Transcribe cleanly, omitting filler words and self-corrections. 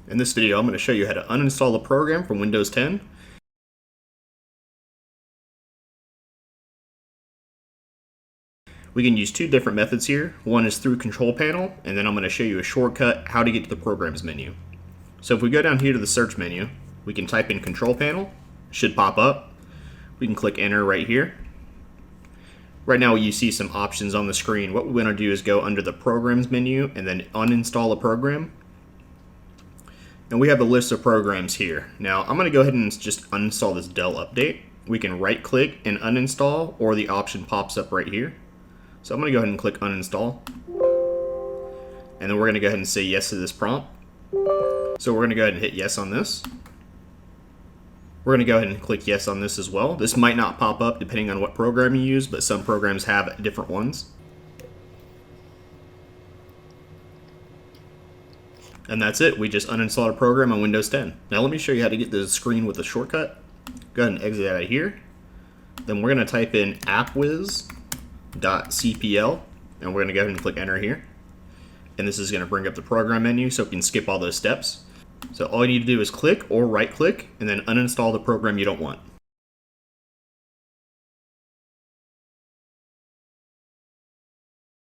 In this video, I'm going to show you how to uninstall a program from Windows 10. We can use two different methods here. One is through Control Panel, and then I'm going to show you a shortcut how to get to the Programs menu. So if we go down here to the search menu, we can type in Control Panel. It should pop up. We can click Enter right here. Right now you see some options on the screen. What we want to do is go under the Programs menu and then uninstall a program. And we have a list of programs here. Now I'm going to go ahead and just uninstall this Dell update. We can right click and uninstall, or the option pops up right here. So I'm going to go ahead and click uninstall. And then we're going to go ahead and say yes to this prompt. So we're going to go ahead and hit yes on this. We're going to go ahead and click yes on this as well. This might not pop up depending on what program you use, but some programs have different ones. And that's it. We just uninstalled a program on Windows 10. Now let me show you how to get the screen with a shortcut. Go ahead and exit out of here. Then we're going to type in appwiz.cpl, and we're going to go ahead and click enter here. And this is going to bring up the program menu, so we can skip all those steps. So all you need to do is click or right click and then uninstall the program you don't want.